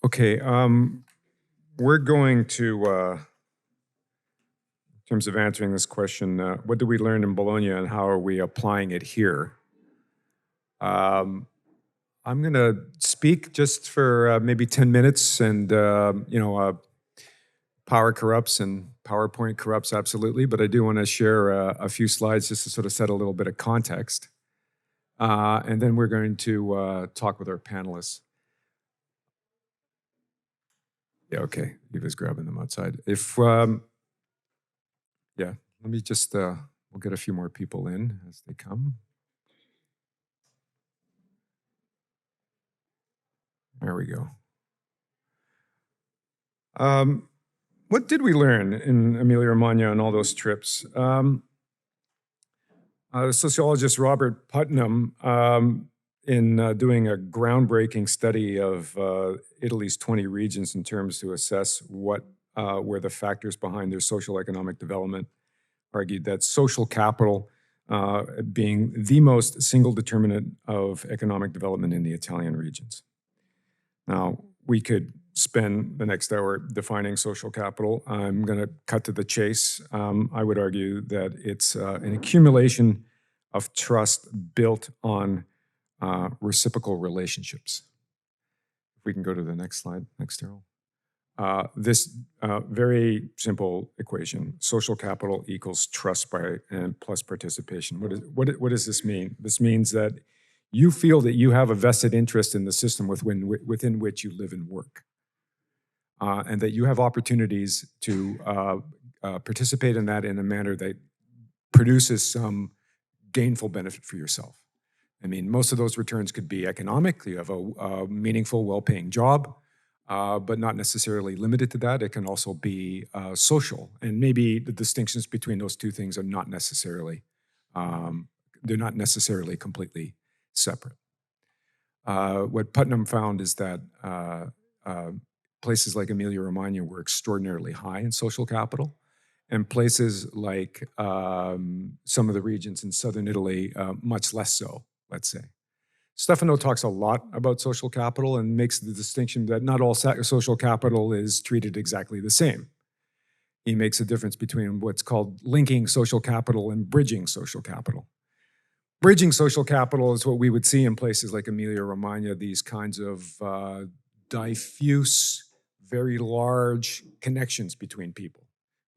Okay, we're going to, in terms of answering this question, what did we learn in Bologna and how are we applying it here? Um, I'm going to speak just for maybe 10 minutes and, power corrupts and PowerPoint corrupts absolutely, but I do want to share a few slides just to sort of set a little bit of context. And then we're going to talk with our panelists. Yeah, okay. He was grabbing them outside. Yeah, let me just, we'll get a few more people in as they come. There we go. What did we learn in Emilia-Romagna on all those trips? Sociologist Robert Putnam, in doing a groundbreaking study of Italy's 20 regions in terms to assess what were the factors behind their social economic development, argued that social capital being the most single determinant of economic development in the Italian regions. Now, we could spend the next hour defining social capital. I'm going to cut to the chase. I would argue that it's an accumulation of trust built on reciprocal relationships. If we can go to the next slide, next arrow. This very simple equation, social capital equals trust by and plus participation. What does this mean? This means that you feel that you have a vested interest in the system within which you live and work, and that you have opportunities to participate in that in a manner that produces some gainful benefit for yourself. I mean, most of those returns could be economic. You have a meaningful, well-paying job, but not necessarily limited to that. It can also be social, and maybe the distinctions between those two things are not necessarily, they're not necessarily completely separate. What Putnam found is that places like Emilia-Romagna were extraordinarily high in social capital, and places like some of the regions in southern Italy, much less so, let's say. Stefano talks a lot about social capital and makes the distinction that not all social capital is treated exactly the same. He makes a difference between what's called linking social capital and bridging social capital. Bridging social capital is what we would see in places like Emilia-Romagna, these kinds of diffuse, very large connections between people,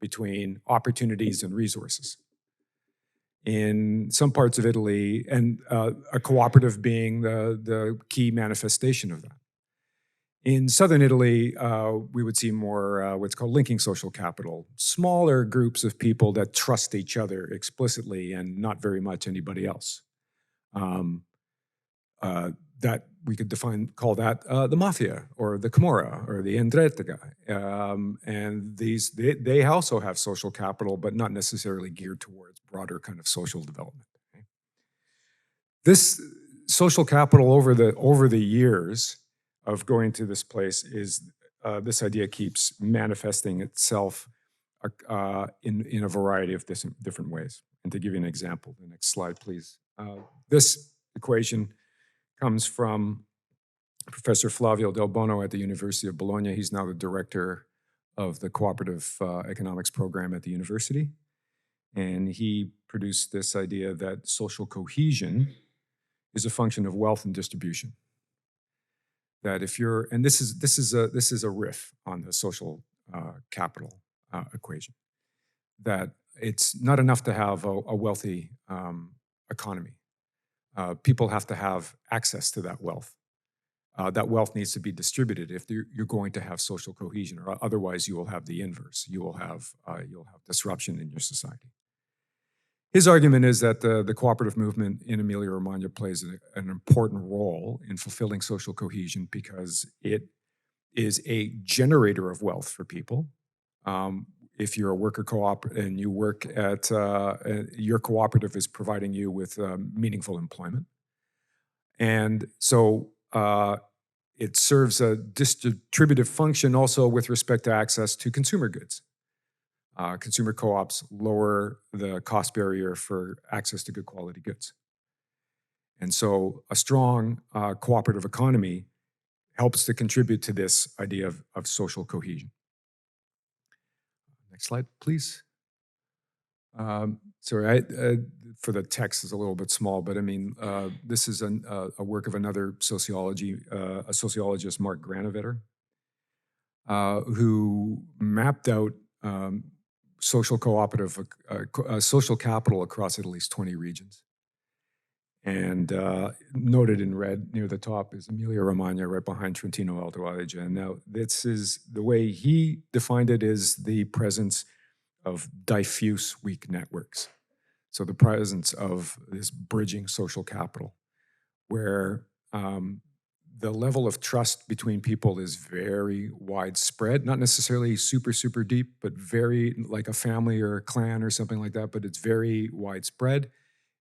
between opportunities and resources. In some parts of Italy, and a cooperative being the key manifestation of that. In southern Italy, we would see more what's called linking social capital, smaller groups of people that trust each other explicitly and not very much anybody else. That we could call that the mafia or the Camorra or the 'Ndrangheta. And they also have social capital, but not necessarily geared towards broader kind of social development. Okay? This social capital over the years of going to this place is, this idea keeps manifesting itself in a variety of different ways. And to give you an example, the next slide, please. This equation comes from Professor Flavio Del Bono at the University of Bologna. He's now the director of the cooperative economics program at the university. And he produced this idea that social cohesion is a function of wealth and distribution. That if you're, and this is a riff on the social capital equation, that it's not enough to have a wealthy economy. People have to have access to that wealth. That wealth needs to be distributed if you're going to have social cohesion, or otherwise you will have the inverse. You'll have disruption in your society. His argument is that the cooperative movement in Emilia-Romagna plays an important role in fulfilling social cohesion because it is a generator of wealth for people. If you're a worker co-op and you work at, your cooperative is providing you with meaningful employment. And so it serves a distributive function also with respect to access to consumer goods. Consumer co-ops lower the cost barrier for access to good quality goods. And so a strong cooperative economy helps to contribute to this idea of social cohesion. Next slide, please. Sorry, for the text is a little bit small, but I mean, this is a work of another a sociologist, Mark Granovetter, who mapped out social capital across at least 20 regions. And noted in red near the top is Emilia-Romagna, right behind Trentino Alto Adige. And now this is, the way he defined it is the presence of diffuse weak networks. So the presence of this bridging social capital, where the level of trust between people is very widespread, not necessarily super, super deep, but very like a family or a clan or something like that, but it's very widespread.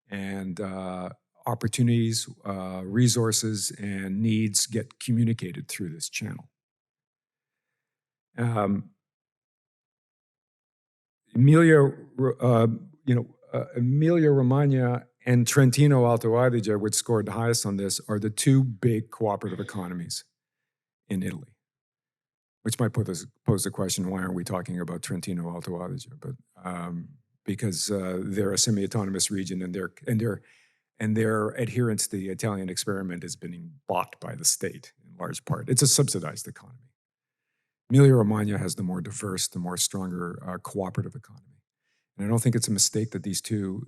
And opportunities, resources, and needs get communicated through this channel. Emilia-Romagna and Trentino Alto Adige, which scored the highest on this, are the two big cooperative economies in Italy. Which might pose the question, why aren't we talking about Trentino Alto Adige? But because they're a semi-autonomous region, and their adherence to the Italian experiment is being bought by the state in large part. It's a subsidized economy. Emilia-Romagna has the more diverse, the more stronger cooperative economy. And I don't think it's a mistake that these two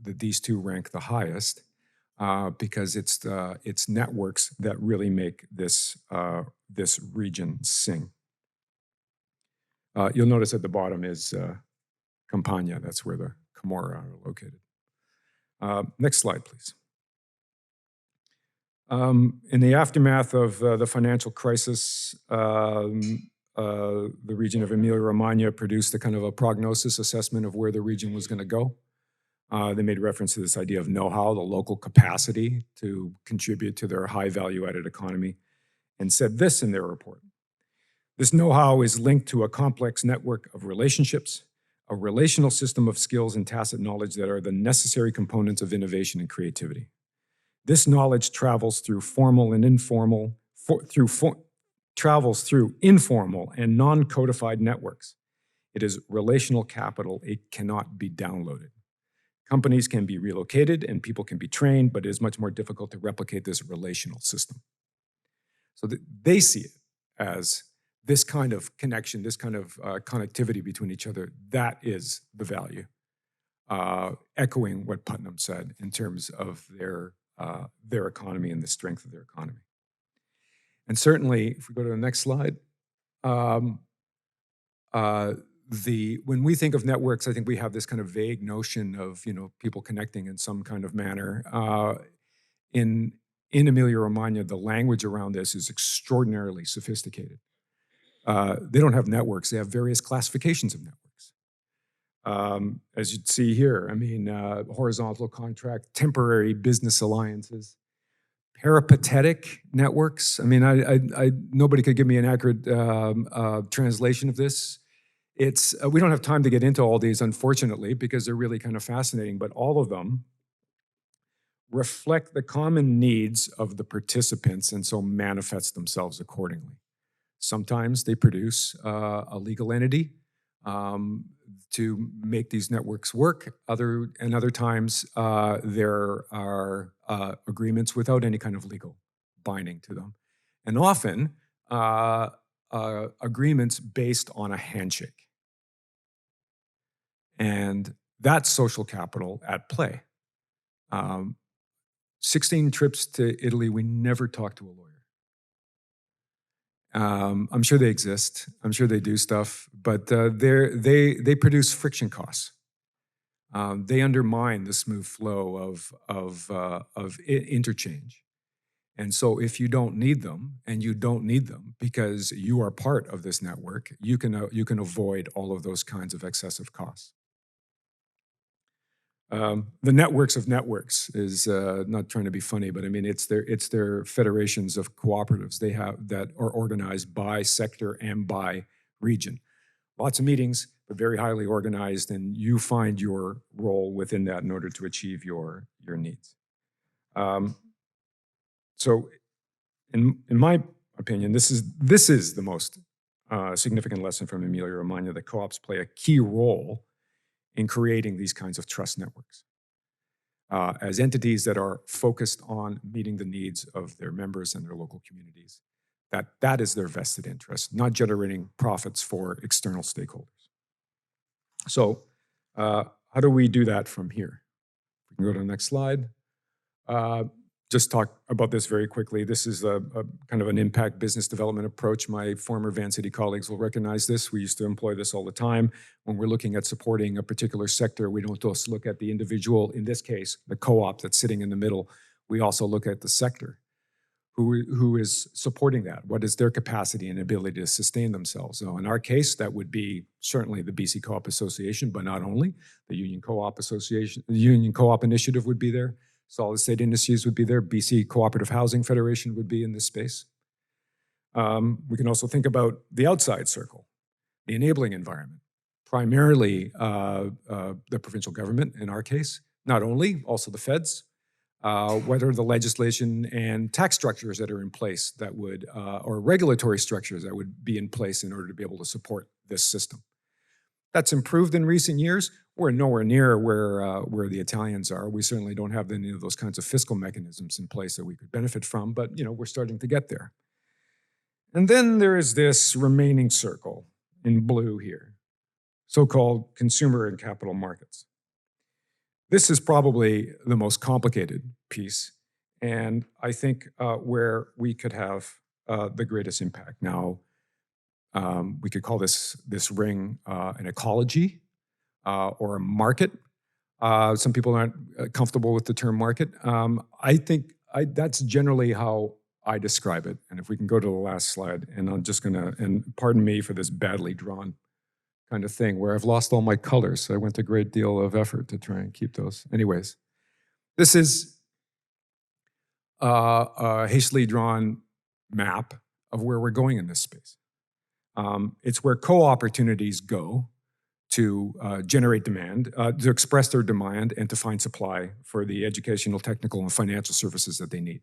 rank the highest, because it's networks that really make this region sing. You'll notice at the bottom is Campania. That's where the Camorra are located. Next slide, please. In the aftermath of the financial crisis, the region of Emilia-Romagna produced a kind of a prognosis assessment of where the region was going to go. They made reference to this idea of know-how, the local capacity to contribute to their high value-added economy, and said this in their report. This know-how is linked to a complex network of relationships, a relational system of skills and tacit knowledge that are the necessary components of innovation and creativity. This knowledge travels through informal and non-codified networks. It is relational capital. It cannot be downloaded. Companies can be relocated and people can be trained, but it is much more difficult to replicate this relational system. So they see it as this kind of connection, this kind of connectivity between each other. That is the value, echoing what Putnam said in terms of their economy and the strength of their economy. And certainly, if we go to the next slide, when we think of networks, I think we have this kind of vague notion of people connecting in some kind of manner. In Emilia-Romagna, the language around this is extraordinarily sophisticated. They don't have networks; they have various classifications of networks. As you'd see here, I mean, horizontal contract, temporary business alliances, peripatetic networks. I mean, nobody could give me an accurate translation of this. We don't have time to get into all these, unfortunately, because they're really kind of fascinating, but all of them reflect the common needs of the participants and so manifest themselves accordingly. Sometimes they produce a legal entity to make these networks work. Other times there are agreements without any kind of legal binding to them. And often agreements based on a handshake. And that's social capital at play. 16 trips to Italy, we never talked to a lawyer. I'm sure they exist. I'm sure they do stuff, but they produce friction costs. They undermine the smooth flow of interchange. And so if you don't need them, and you don't need them because you are part of this network, you can avoid all of those kinds of excessive costs. The networks of networks is not trying to be funny, but I mean it's their federations of cooperatives they have that are organized by sector and by region. Lots of meetings, but very highly organized, and you find your role within that in order to achieve your needs. So, in my opinion, this is the most significant lesson from Emilia-Romagna, that co-ops play a key role in creating these kinds of trust networks as entities that are focused on meeting the needs of their members and their local communities. That is their vested interest, not generating profits for external stakeholders. So how do we do that from here? We can go to the next slide. Just talk about this very quickly. This is a kind of an impact business development approach. My former Vancity colleagues will recognize this. We used to employ this all the time. When we're looking at supporting a particular sector, we don't just look at the individual, in this case, the co-op that's sitting in the middle. We also look at the sector. Who is supporting that? What is their capacity and ability to sustain themselves? So in our case, that would be certainly the BC Co-op Association, but not only. The Union Co-op Association, the Union Co-op Initiative would be there. Solid State Industries would be there. BC Cooperative Housing Federation would be in this space. We can also think about the outside circle, the enabling environment, primarily the provincial government in our case, not only, also the feds, whether the legislation and tax structures that are in place that would, or regulatory structures that would be in place in order to be able to support this system. That's improved in recent years. We're nowhere near where the Italians are. We certainly don't have any of those kinds of fiscal mechanisms in place that we could benefit from, but we're starting to get there. And then there is this remaining circle in blue here, so-called consumer and capital markets. This is probably the most complicated piece, and I think where we could have the greatest impact. Now, we could call this ring an ecology or a market. Some people aren't comfortable with the term market. I think that's generally how I describe it. And if we can go to the last slide, and I'm just gonna, and pardon me for this badly drawn kind of thing where I've lost all my colors. So I went to a great deal of effort to try and keep those. Anyways, this is a hastily drawn map of where we're going in this space. It's where co-opportunities go to generate demand, to express their demand and to find supply for the educational, technical, and financial services that they need.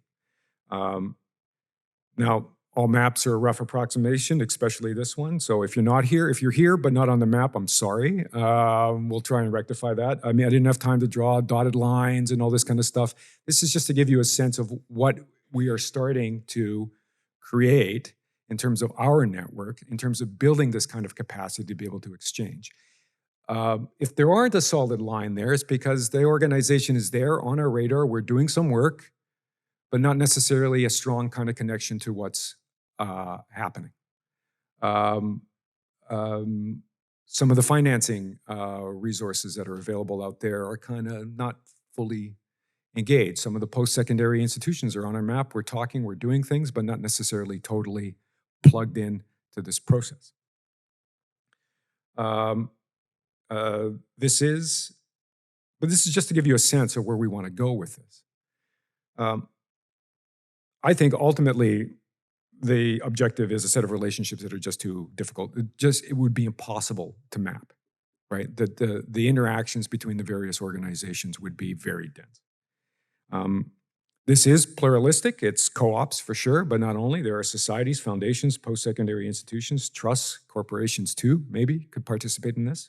Now, all maps are a rough approximation, especially this one. So if you're not here, if you're here but not on the map, I'm sorry. We'll try and rectify that. I mean, I didn't have time to draw dotted lines and all this kind of stuff. This is just to give you a sense of what we are starting to create in terms of our network, in terms of building this kind of capacity to be able to exchange. If there aren't a solid line there, it's because the organization is there on our radar. We're doing some work, but not necessarily a strong kind of connection to what's happening. Some of the financing resources that are available out there are kind of not fully engaged. Some of the post-secondary institutions are on our map. We're talking, we're doing things, but not necessarily totally plugged in to this process. This is just to give you a sense of where we want to go with this. I think ultimately the objective is a set of relationships that are just too difficult. It would be impossible to map, right? The interactions between the various organizations would be very dense. This is pluralistic. It's co-ops for sure, but not only. There are societies, foundations, post-secondary institutions, trusts, corporations too, maybe could participate in this.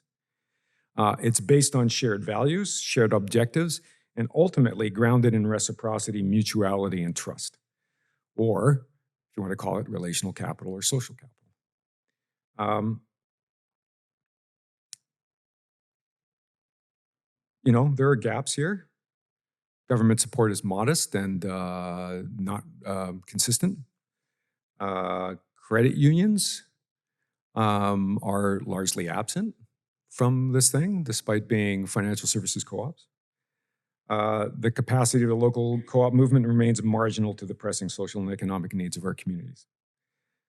It's based on shared values, shared objectives, and ultimately grounded in reciprocity, mutuality, and trust. Or, if you want to call it, relational capital or social capital. There are gaps here. Government support is modest and not consistent. Credit unions are largely absent from this thing, despite being financial services co-ops. The capacity of the local co-op movement remains marginal to the pressing social and economic needs of our communities.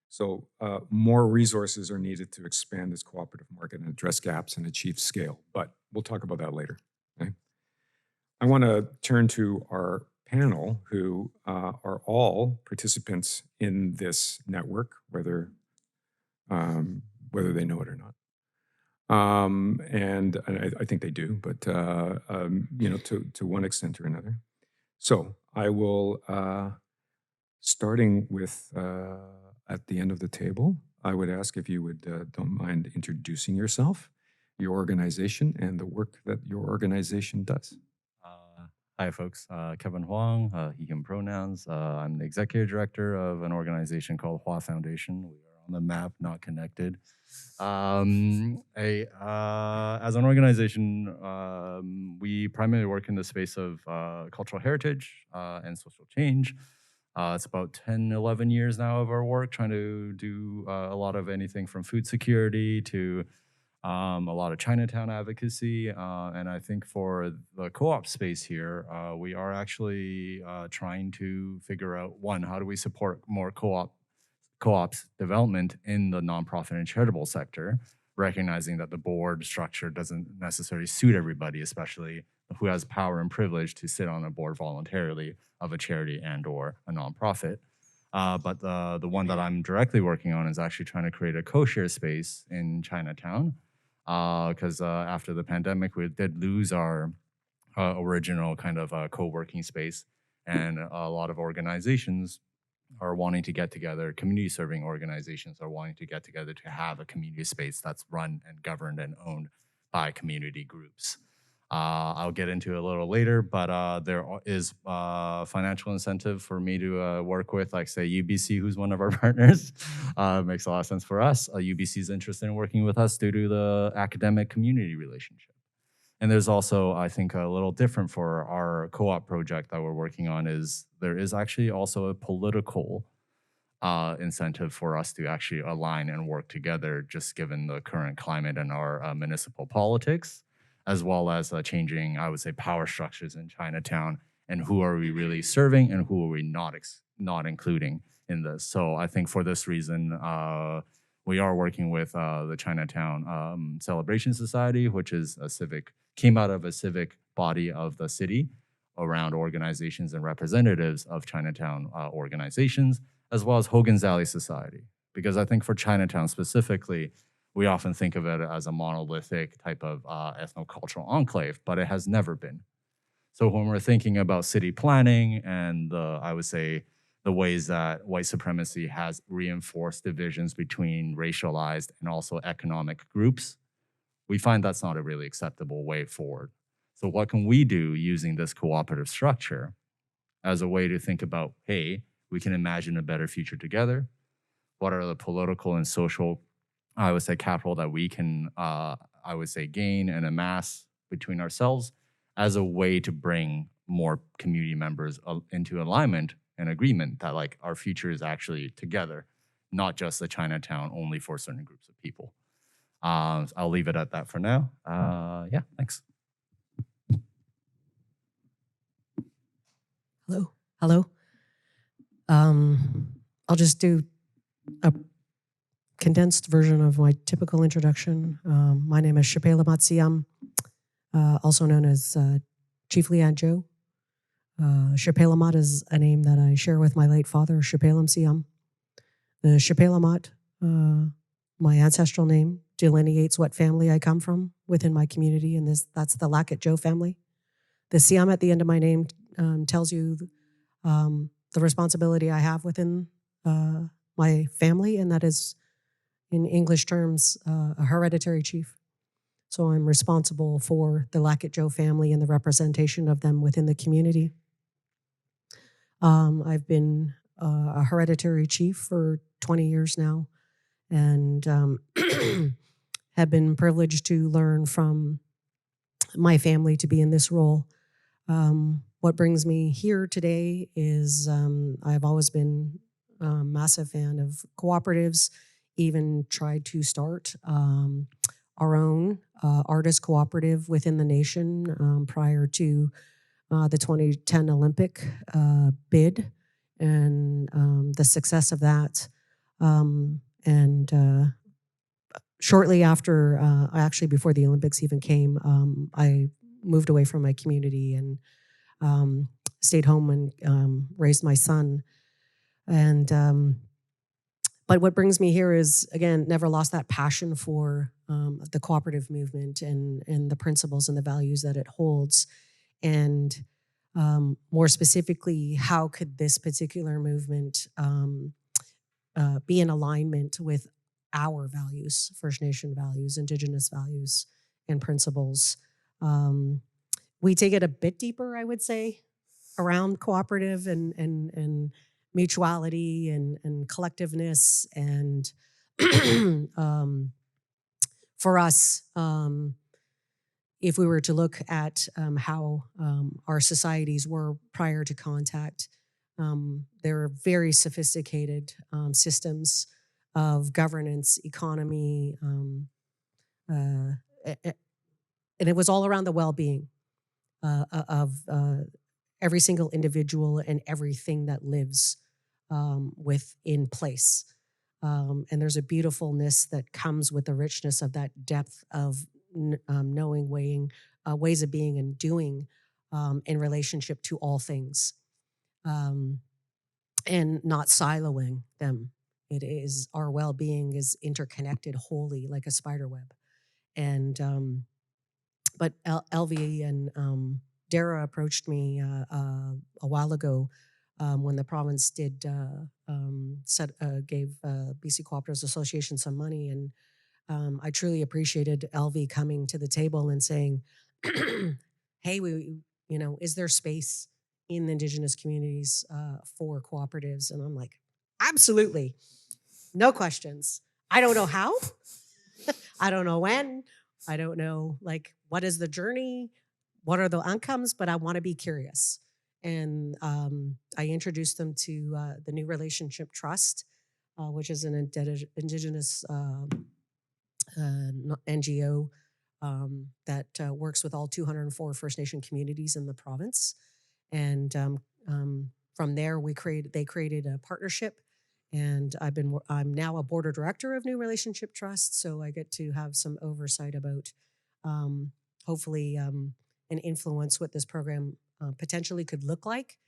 So more resources are needed to expand this cooperative market and address gaps and achieve scale, but we'll talk about that later. Okay? I want to turn to our panel, who are all participants in this network, whether they know it or not. And I think they do, but to one extent or another. So I will, starting with At the end of the table, I would ask if you would, don't mind introducing yourself, your organization, and the work that your organization does. Hi, folks. Kevin Huang, he, him pronouns. I'm the executive director of an organization called Hua Foundation. We are on the map, not connected. As an organization, we primarily work in the space of cultural heritage and social change. It's about 10, 11 years now of our work, trying to do a lot of anything from food security to a lot of Chinatown advocacy. And I think for the co-op space here, we are actually trying to figure out, one, how do we support more co-ops development in the nonprofit and charitable sector, recognizing that the board structure doesn't necessarily suit everybody, especially who has power and privilege to sit on a board voluntarily of a charity and or a nonprofit. But the one that I'm directly working on is actually trying to create a co-share space in Chinatown, because after the pandemic, we did lose our original kind of co-working space, and a lot of organizations are wanting to get together, community serving organizations are wanting to get together to have a community space that's run and governed and owned by community groups. I'll get into it a little later, but there is financial incentive for me to work with, like say UBC, who's one of our partners. Makes a lot of sense for us. UBC is interested in working with us due to the academic community relationship. And there's also, I think, a little different for our co-op project that we're working on is there is actually also a political incentive for us to actually align and work together, just given the current climate in our municipal politics, as well as changing, I would say, power structures in Chinatown, and who are we really serving and who are we not including in this. So I think for this reason, we are working with the Chinatown Celebration Society, which is came out of a civic body of the city around organizations and representatives of Chinatown organizations, as well as Hogan's Alley Society. Because I think for Chinatown specifically, we often think of it as a monolithic type of ethnocultural enclave, but it has never been. So when we're thinking about city planning and I would say the ways that white supremacy has reinforced divisions between racialized and also economic groups, we find that's not a really acceptable way forward. So what can we do using this cooperative structure as a way to think about, hey, we can imagine a better future together? What are the political and social, I would say, capital that we can, I would say, gain and amass between ourselves as a way to bring more community members into alignment and agreement that like our future is actually together, not just the Chinatown only for certain groups of people. I'll leave it at that for now. Yeah, thanks. Hello. I'll just do a condensed version of my typical introduction. My name is Shapela Matsiam, also known as Chief Lian Zhou. Shapela Mat is a name that I share with my late father, Shapelam Siam. The Shapela Mat, my ancestral name, delineates what family I come from within my community, and that's the Lakat Zhou family. The Siam at the end of my name tells you the responsibility I have within my family, and that is, in English terms, a hereditary chief. So I'm responsible for the Lakat Zhou family and the representation of them within the community. I've been a hereditary chief for 20 years now, and have been privileged to learn from my family to be in this role. What brings me here today is I've always been a massive fan of cooperatives, even tried to start our own artist cooperative within the nation prior to the 2010 Olympic bid and the success of that. Shortly after, actually before the Olympics even came, I moved away from my community and stayed home and raised my son. But what brings me here is, again, never lost that passion for the cooperative movement and the principles and the values that it holds. And more specifically, how could this particular movement be in alignment with our values, First Nation values, Indigenous values, and principles. We take it a bit deeper, I would say, around cooperative and mutuality and collectiveness. And for us, if we were to look at how our societies were prior to contact, there are very sophisticated systems of governance, economy, and it was all around the well-being of every single individual and everything that lives within place. And there's a beautifulness that comes with the richness of that depth of knowing, weighing, ways of being and doing in relationship to all things, and not siloing them. It is, our well-being is interconnected wholly like a spider web. And but Elvie and Dara approached me a while ago when the province did gave BC Cooperatives Association some money, and I truly appreciated Elvie coming to the table and saying, "Hey, is there space in the Indigenous communities for cooperatives?" And I'm like, "Absolutely, no questions. I don't know how, I don't know when, I don't know what is the journey, what are the outcomes, but I want to be curious." And I introduced them to the New Relationship Trust, which is an Indigenous NGO that works with all 204 First Nation communities in the province. And from there, they created a partnership. And I'm now a board of director of New Relationship Trust, so I get to have some oversight about hopefully and influence what this program potentially could look like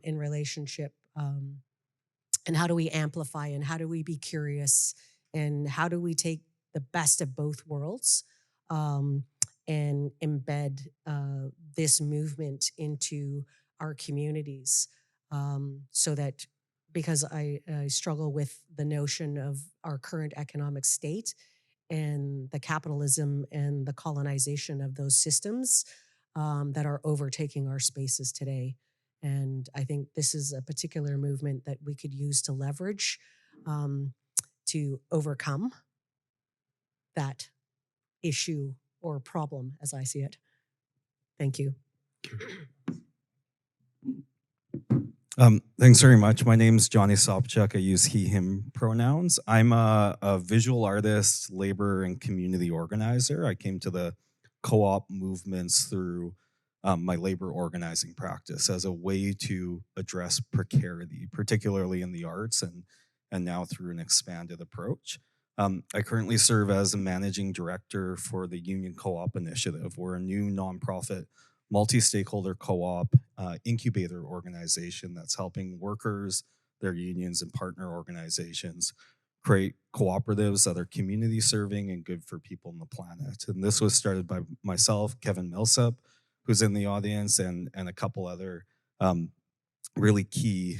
in relationship, and how do we amplify, and how do we be curious, and how do we take the best of both worlds and embed this movement into our communities, so that, because I struggle with the notion of our current economic state and the capitalism and the colonization of those systems that are overtaking our spaces today. And I think this is a particular movement that we could use to leverage to overcome that issue or problem as I see it. Thank you. Thanks very much. My name is Johnny Sopchuk. I use he, him pronouns. I'm a visual artist, labor and community organizer. I came to the co-op movements through my labor organizing practice as a way to address precarity, particularly in the arts, and now through an expanded approach. I currently serve as a managing director for the Union Co-op Initiative. We're a new nonprofit multi-stakeholder co-op incubator organization that's helping workers, their unions, and partner organizations create cooperatives that are community serving and good for people on the planet. And this was started by myself, Kevin Millsap, who's in the audience, and a couple other really key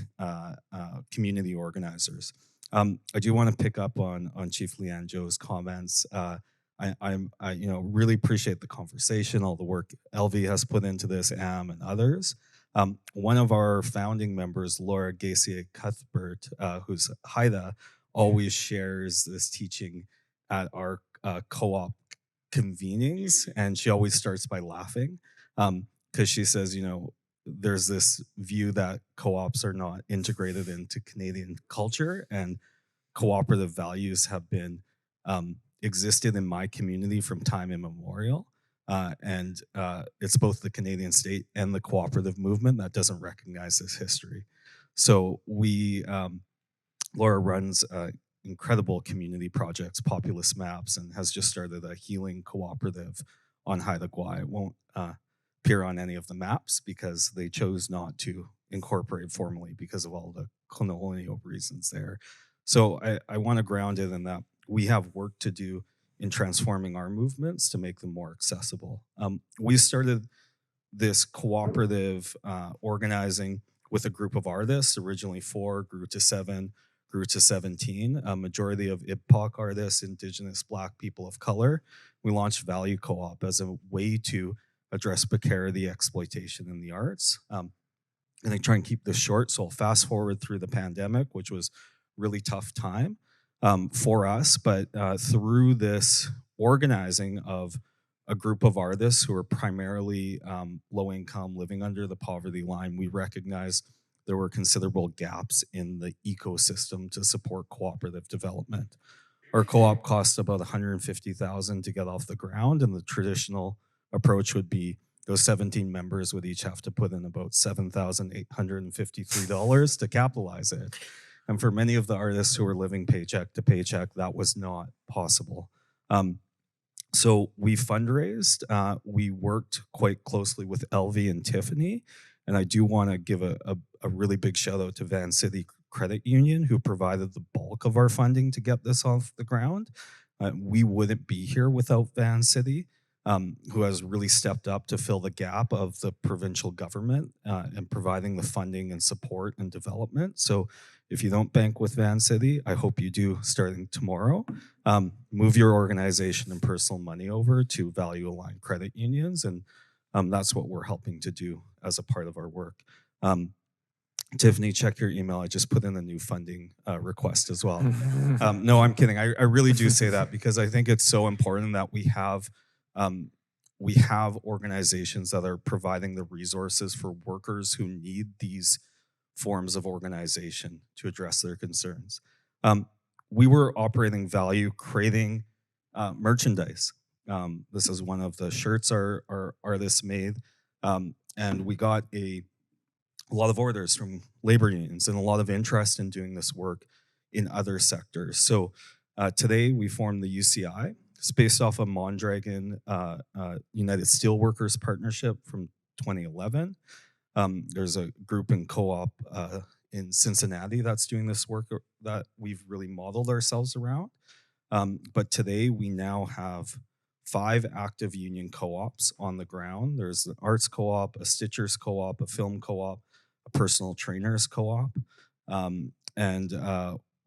community organizers. I do want to pick up on Chief Leanne Jo's comments. I really appreciate the conversation, all the work Elvie has put into this, Am and others. One of our founding members, Laura Gacy-Cuthbert, who's Haida, always shares this teaching at our co-op convenings, and she always starts by laughing because she says, there's this view that co-ops are not integrated into Canadian culture, and cooperative values have been existed in my community from time immemorial. And it's both the Canadian state and the cooperative movement that doesn't recognize this history. So Laura runs incredible community projects, Populous Maps, and has just started a healing cooperative on Haida Gwaii. It won't appear on any of the maps because they chose not to incorporate formally because of all the colonial reasons there. So I want to ground it in that we have work to do in transforming our movements to make them more accessible. We started this cooperative organizing with a group of artists, originally 4, grew to 7, grew to 17. A majority of IBPOC artists, Indigenous, Black people of color. We launched Value Co-op as a way to address precarity, exploitation in the arts. And I try and keep this short, so I'll fast forward through the pandemic, which was really tough time for us, but through this organizing of a group of artists who are primarily low income, living under the poverty line, we recognized there were considerable gaps in the ecosystem to support cooperative development. Our co-op cost about $150,000 to get off the ground, and the traditional approach would be those 17 members would each have to put in about $7,853 to capitalize it. And for many of the artists who were living paycheck to paycheck, that was not possible. So we fundraised. We worked quite closely with Elvie and Tiffany. And I do want to give a really big shout out to Vancity Credit Union, who provided the bulk of our funding to get this off the ground. We wouldn't be here without Vancity, who has really stepped up to fill the gap of the provincial government and providing the funding and support and development. So if you don't bank with Vancity, I hope you do starting tomorrow. Move your organization and personal money over to value-aligned credit unions, and that's what we're helping to do as a part of our work. Tiffany, check your email. I just put in a new funding request as well. No, I'm kidding. I really do say that because I think it's so important that we have organizations that are providing the resources for workers who need these forms of organization to address their concerns. We were operating Value, creating merchandise. This is one of the shirts our artists made. And we got a lot of orders from labor unions and a lot of interest in doing this work in other sectors. So today we formed the UCI. It's based off of Mondragon United Steelworkers Partnership from 2011. There's a group in co-op in Cincinnati that's doing this work that we've really modeled ourselves around. But today we now have 5 active union co-ops on the ground. There's an arts co-op, a stitchers co-op, a film co-op, a personal trainers co-op, and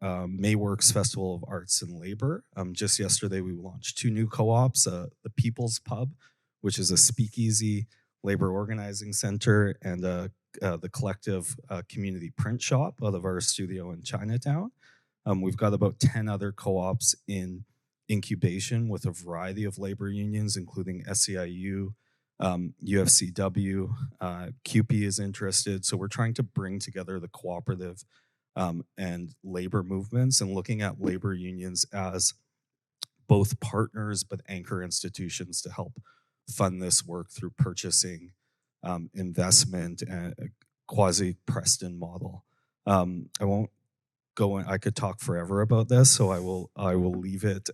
Mayworks Festival of Arts and Labor. Just yesterday we launched 2 new co-ops, the People's Pub, which is a speakeasy labor organizing center, and the collective community print shop out of our studio in Chinatown. We've got about 10 other co-ops in incubation with a variety of labor unions, including SEIU, UFCW, CUPE is interested. So we're trying to bring together the cooperative and labor movements and looking at labor unions as both partners but anchor institutions to help fund this work through purchasing, investment, and a quasi-Preston model. I won't go in, I could talk forever about this, so I will leave it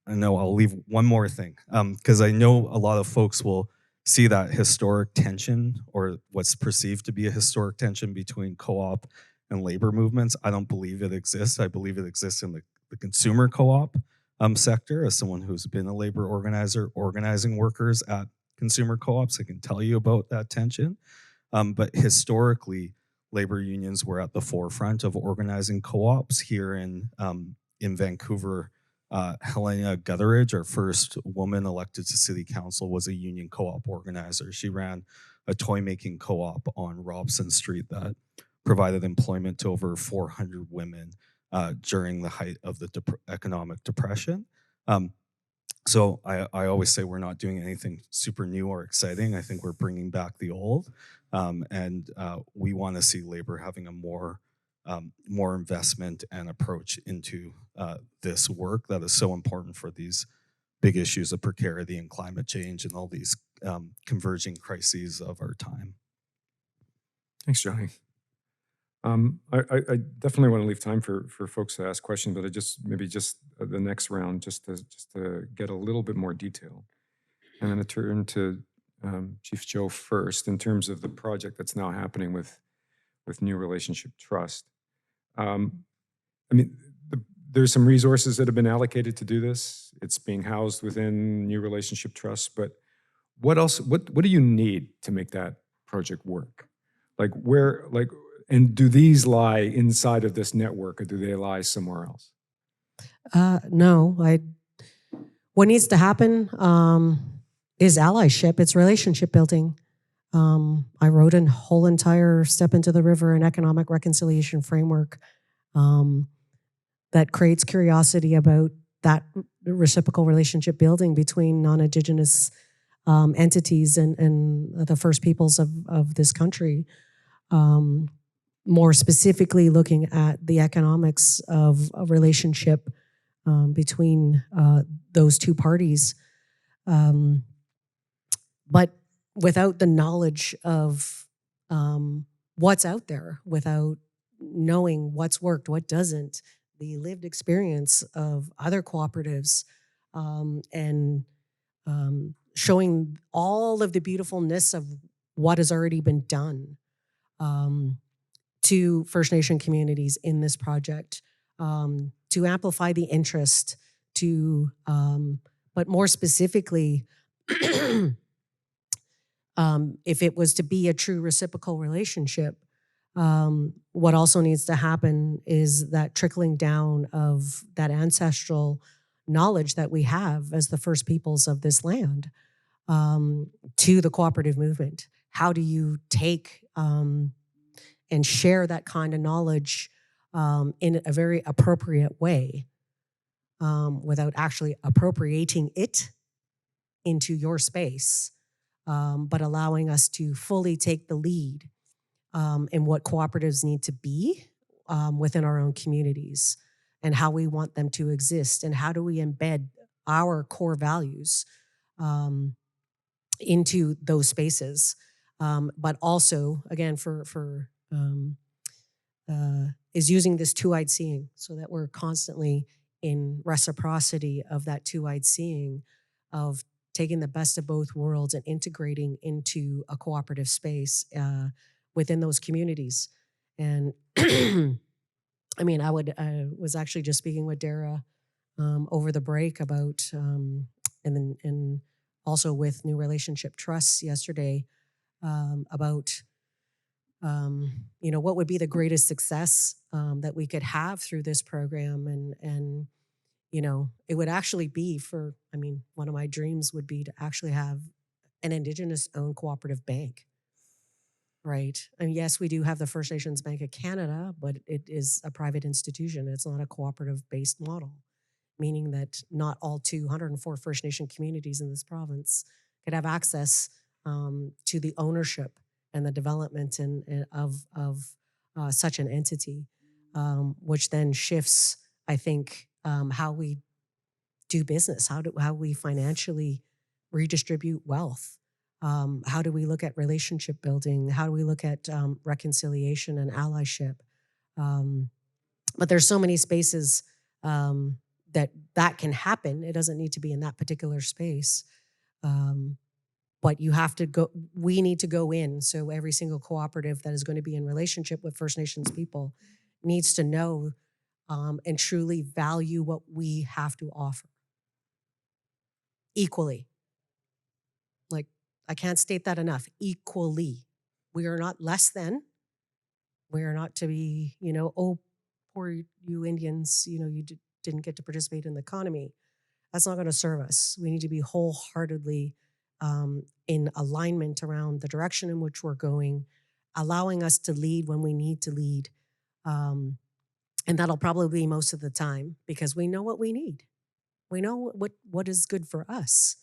I'll leave one more thing, because I know a lot of folks will see that historic tension or what's perceived to be a historic tension between co-op and labor movements. I don't believe it exists. I believe it exists in the consumer co-op sector. As someone who's been a labor organizer, organizing workers at consumer co-ops, I can tell you about that tension. But historically, labor unions were at the forefront of organizing co-ops here in Vancouver. Helena Gutheridge, our first woman elected to city council, was a union co-op organizer. She ran a toy making co-op on Robson Street that provided employment to over 400 women during the height of the economic depression. So I always say we're not doing anything super new or exciting. I think we're bringing back the old, and we want to see labor having a more investment and approach into this work that is so important for these big issues of precarity and climate change and all these converging crises of our time. Thanks, Johnny. I definitely want to leave time for folks to ask questions, but maybe the next round just to get a little bit more detail. I'm going to turn to Chief Joe first in terms of the project that's now happening with New Relationship Trust. There's some resources that have been allocated to do this. It's being housed within New Relationship Trust, but what else? What do you need to make that project work? And do these lie inside of this network, or do they lie somewhere else? No, what needs to happen is allyship. It's relationship building. I wrote a whole entire Step into the River and economic reconciliation framework that creates curiosity about that reciprocal relationship building between non-Indigenous entities and the first peoples of this country. More specifically, looking at the economics of a relationship between those two parties. But without the knowledge of what's out there, without knowing what's worked, what doesn't, the lived experience of other cooperatives, and showing all of the beautifulness of what has already been done to First Nation communities in this project, to amplify the interest, but more specifically, if it was to be a true reciprocal relationship, what also needs to happen is that trickling down of that ancestral knowledge that we have as the first peoples of this land to the cooperative movement. How do you take and share that kind of knowledge in a very appropriate way without actually appropriating it into your space, but allowing us to fully take the lead in what cooperatives need to be within our own communities and how we want them to exist, and how do we embed our core values into those spaces. But also, again, is using this two-eyed seeing so that we're constantly in reciprocity of that two-eyed seeing of taking the best of both worlds and integrating into a cooperative space within those communities. And I mean, I was actually just speaking with Dara over the break about, and also with New Relationship Trusts yesterday about, what would be the greatest success that we could have through this program. And it would actually be one of my dreams would be to actually have an Indigenous-owned cooperative bank. Right. And yes, we do have the First Nations Bank of Canada, but it is a private institution. It's not a cooperative-based model, meaning that not all 204 First Nation communities in this province could have access to the ownership and the development of such an entity, which then shifts, I think, how we do business, how we financially redistribute wealth. How do we look at relationship building? How do we look at reconciliation and allyship? But there's so many spaces that can happen. It doesn't need to be in that particular space. But you have to go, we need to go in. So every single cooperative that is going to be in relationship with First Nations people needs to know and truly value what we have to offer equally. I can't state that enough. Equally. We are not less than. We are not to be, oh, poor you Indians, you didn't get to participate in the economy. That's not going to serve us. We need to be wholeheartedly in alignment around the direction in which we're going, allowing us to lead when we need to lead. And that'll probably be most of the time because we know what we need. We know what is good for us.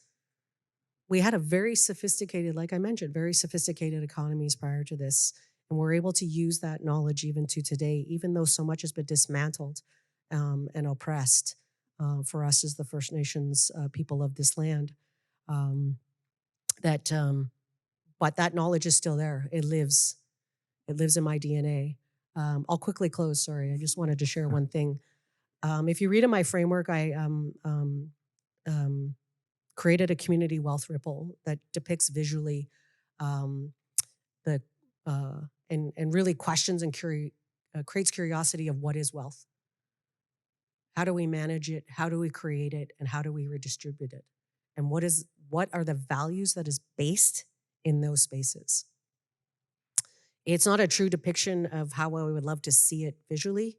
We had a very sophisticated, like I mentioned, very sophisticated economies prior to this. And we're able to use that knowledge even to today, even though so much has been dismantled and oppressed for us as the First Nations people of this land. But that knowledge is still there. It lives in my DNA. I'll quickly close, sorry. I just wanted to share one thing. If you read in my framework, I created a community wealth ripple that depicts visually and really questions and creates curiosity of what is wealth. How do we manage it? How do we create it? And how do we redistribute it? And what are the values that is based in those spaces? It's not a true depiction of how I would love to see it visually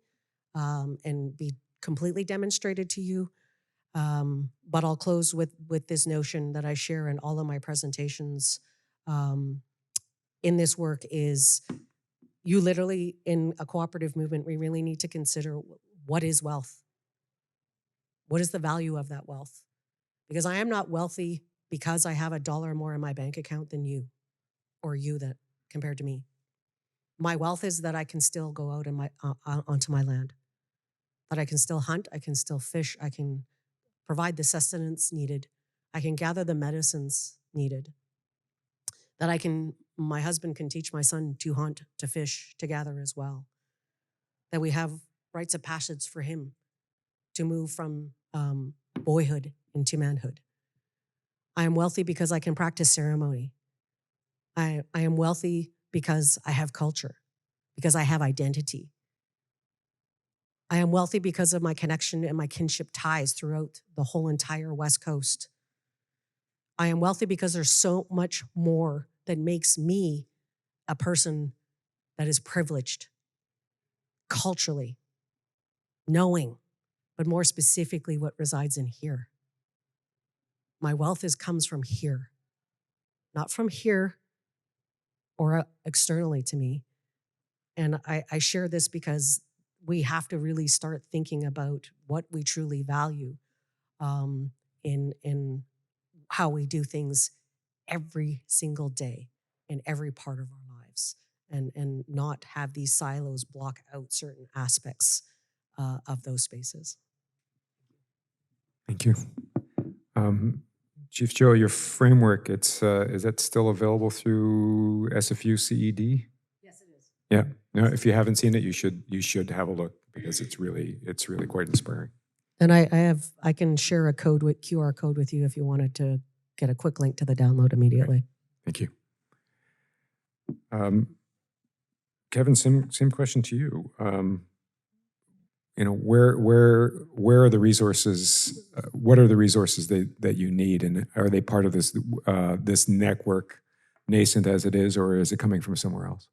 and be completely demonstrated to you. But I'll close with this notion that I share in all of my presentations in this work is you literally, in a cooperative movement, we really need to consider what is wealth? What is the value of that wealth? Because I am not wealthy because I have $1 more in my bank account than you, or you that compared to me. My wealth is that I can still go out in onto my land, that I can still hunt, I can still fish, I can provide the sustenance needed, I can gather the medicines needed, that my husband can teach my son to hunt, to fish, to gather as well, that we have rites of passage for him to move from boyhood into manhood. I am wealthy because I can practice ceremony. I am wealthy because I have culture, because I have identity. I am wealthy because of my connection and my kinship ties throughout the whole entire West Coast. I am wealthy because there's so much more that makes me a person that is privileged culturally, knowing, but more specifically what resides in here. My wealth comes from here, not from here or externally to me. And I share this because we have to really start thinking about what we truly value in how we do things every single day in every part of our lives, and not have these silos block out certain aspects of those spaces. Thank you. Chief Joe, your framework, is that still available through SFU CED? Yes, it is. Yeah. No, if you haven't seen it, you should have a look, because it's really quite inspiring. And I can share a QR code with you if you wanted to get a quick link to the download immediately. Thank you. Kevin, same question to you. Where are the resources? What are the resources that you need, and are they part of this network, nascent as it is, or is it coming from somewhere else?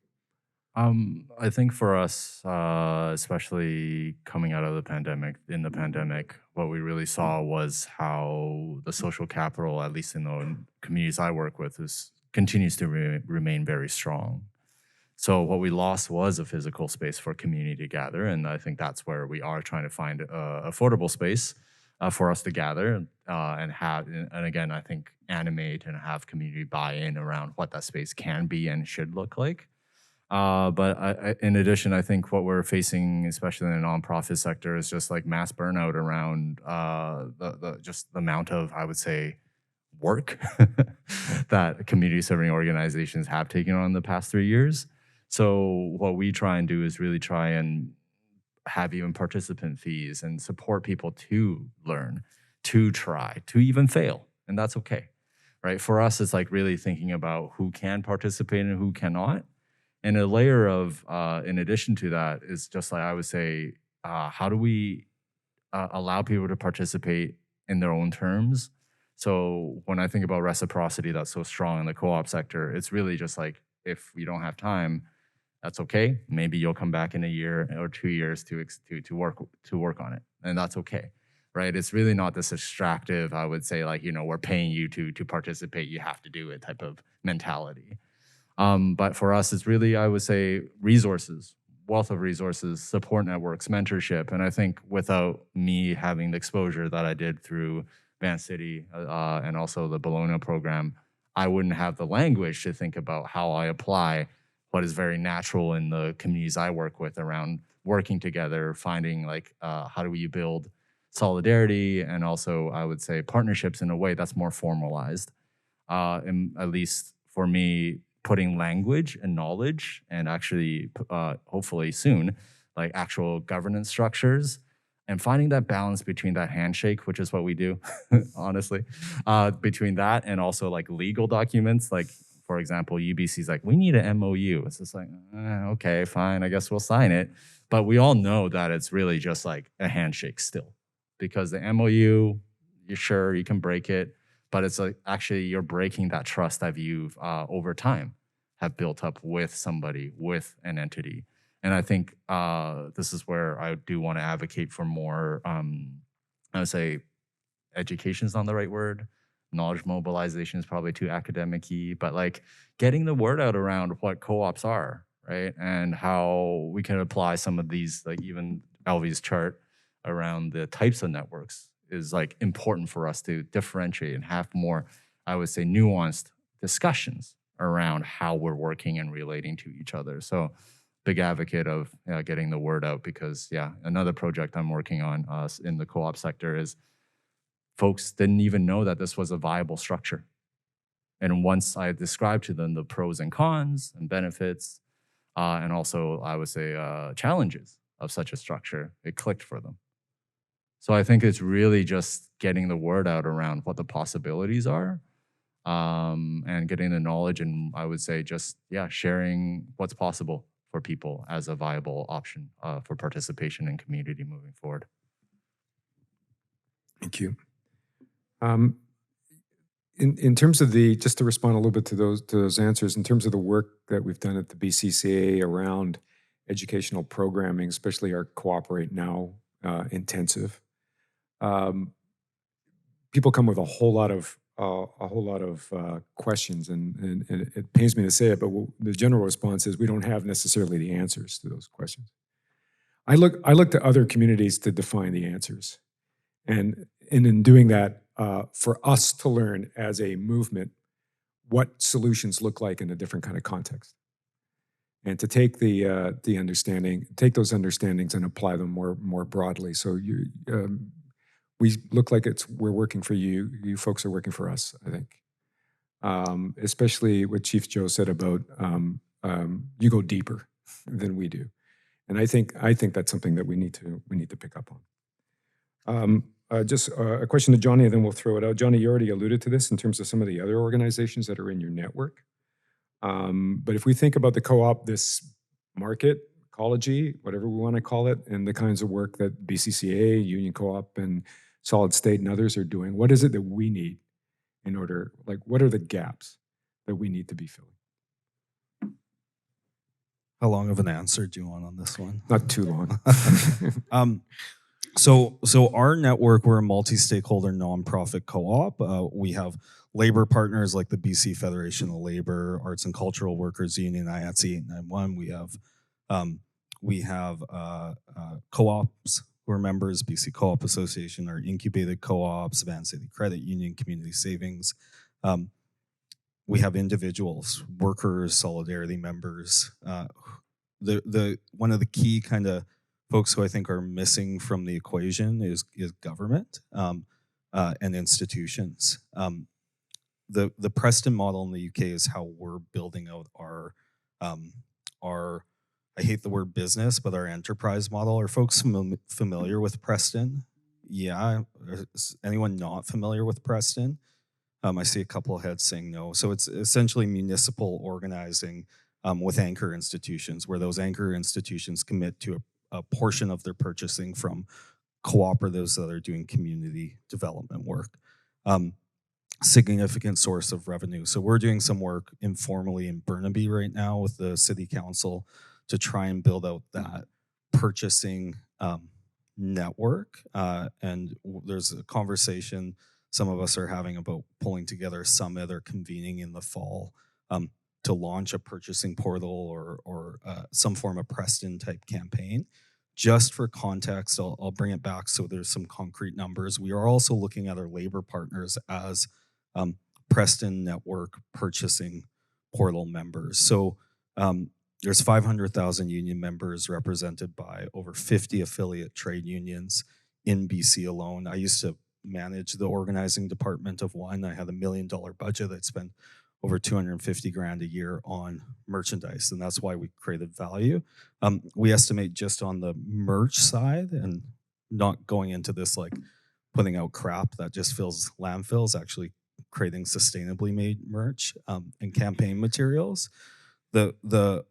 I think for us, especially coming out of the pandemic, what we really saw was how the social capital, at least in the communities I work with, continues to remain very strong. So what we lost was a physical space for community to gather, and I think that's where we are trying to find affordable space for us to gather and again, I think animate and have community buy-in around what that space can be and should look like. But in addition, I think what we're facing, especially in the nonprofit sector, is just like mass burnout around just the amount of, I would say, work that community serving organizations have taken on the past 3 years. So what we try and do is really try and have even participant fees and support people to learn, to try, to even fail, and that's okay, right? For us, it's like really thinking about who can participate and who cannot. And a layer of, in addition to that, is just like I would say, how do we allow people to participate in their own terms? So when I think about reciprocity that's so strong in the co-op sector, it's really just like, if we don't have time, that's okay. Maybe you'll come back in a year or 2 years to work on it, and that's okay, right? It's really not this extractive, I would say, like, we're paying you to participate, you have to do it type of mentality. But for us, it's really, I would say, resources, wealth of resources, support networks, mentorship. And I think without me having the exposure that I did through Vancity and also the Bologna program, I wouldn't have the language to think about how I apply what is very natural in the communities I work with around working together, finding like, how do we build solidarity and also, I would say, partnerships in a way that's more formalized. And at least for me, putting language and knowledge and actually, hopefully soon, like actual governance structures, and finding that balance between that handshake, which is what we do, honestly, between that and also like legal documents. Like, for example, UBC's like, we need an MOU. It's just like, okay, fine, I guess we'll sign it. But we all know that it's really just like a handshake still, because the MOU, you're sure you can break it, but it's like actually you're breaking that trust that you've over time have built up with somebody, with an entity. And I think this is where I do want to advocate for more, I would say, education is not the right word. Knowledge mobilization is probably too academic-y, but like getting the word out around what co-ops are, right? And how we can apply some of these, like even Alvy's chart around the types of networks is like important for us to differentiate and have more, I would say, nuanced discussions around how we're working and relating to each other. So big advocate of getting the word out, because another project I'm working on in the co-op sector is folks didn't even know that this was a viable structure. And once I described to them the pros and cons and benefits, and also I would say challenges of such a structure, it clicked for them. So I think it's really just getting the word out around what the possibilities are, and getting the knowledge, and I would say just, sharing what's possible for people as a viable option for participation in community moving forward. Thank you. In terms of just to respond a little bit to those answers, in terms of the work that we've done at the BCCA around educational programming, especially our Cooperate Now intensive, people come with a whole lot of questions, and it pains me to say it, but the general response is we don't have necessarily the answers to those questions. I look to other communities to define the answers, and in doing that, for us to learn as a movement what solutions look like in a different kind of context, and to take take those understandings and apply them more broadly. So we look like we're working for you. You folks are working for us, I think. Especially what Chief Joe said about you go deeper than we do, and I think that's something that we need to pick up on. Just a question to Johnny, and then we'll throw it out. Johnny, you already alluded to this in terms of some of the other organizations that are in your network. But if we think about the co-op, this market, ecology, whatever we want to call it, and the kinds of work that BCCA, Union Co-op, and Solid State and others are doing, what is it that we need in order, like, what are the gaps that we need to be filling? How long of an answer do you want on this one? Not too long. So our network, we're a multi-stakeholder nonprofit co-op. We have labor partners like the BC Federation of Labor, Arts and Cultural Workers Union, IATSE 891. We have co-ops who are members, BC Co-op Association, our incubated co-ops, Vancity Credit Union, Community Savings. We have individuals, workers, solidarity members. One of the key kind of folks who I think are missing from the equation is government and institutions. The Preston model in the UK is how we're building out our I hate the word business, but our enterprise model. Are folks familiar with Preston? Yeah. Is anyone not familiar with Preston? I see a couple of heads saying no. So it's essentially municipal organizing with anchor institutions, where those anchor institutions commit to a portion of their purchasing from cooperatives that are doing community development work. Significant source of revenue. So we're doing some work informally in Burnaby right now with the city council to try and build out that purchasing network. And there's a conversation some of us are having about pulling together a summit or convening in the fall to launch a purchasing portal or some form of Preston type campaign. Just for context, I'll bring it back so there's some concrete numbers. We are also looking at our labor partners as Preston Network purchasing portal members. So there's 500,000 union members represented by over 50 affiliate trade unions in BC alone. I used to manage the organizing department of one. I had $1 million budget. I'd spend over 250 grand a year on merchandise, and that's why we created value. We estimate just on the merch side, and not going into this like putting out crap that just fills landfills, actually creating sustainably made merch and campaign materials. The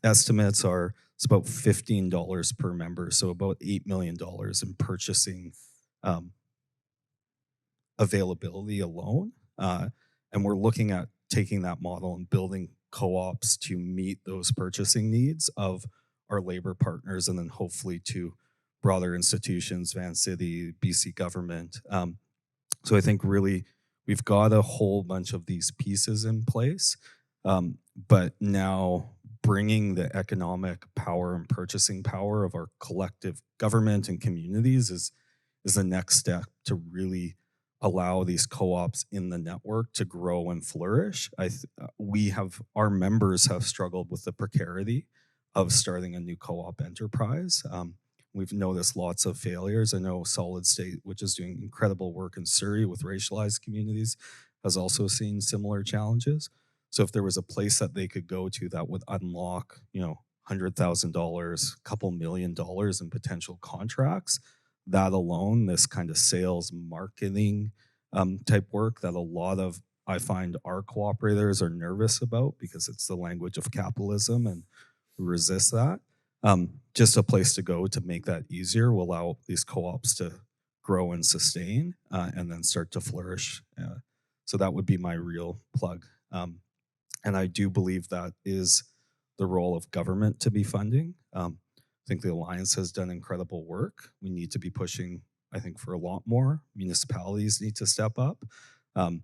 estimates are it's about $15 per member, so about $8 million in purchasing availability alone. And we're looking at taking that model and building co-ops to meet those purchasing needs of our labor partners, and then hopefully to broader institutions, Vancity, BC government. So I think really we've got a whole bunch of these pieces in place, but now bringing the economic power and purchasing power of our collective government and communities is the next step to really allow these co-ops in the network to grow and flourish. Our members have struggled with the precarity of starting a new co-op enterprise. We've noticed lots of failures. I know Solid State, which is doing incredible work in Surrey with racialized communities, has also seen similar challenges. So if there was a place that they could go to that would unlock, $100,000, couple $1 million in potential contracts, that alone, this kind of sales marketing type work that a lot of, I find, our cooperators are nervous about because it's the language of capitalism and we resist that. Just a place to go to make that easier will allow these co-ops to grow and sustain and then start to flourish. So that would be my real plug. And I do believe that is the role of government to be funding. I think the Alliance has done incredible work. We need to be pushing, I think, for a lot more. Municipalities need to step up. And,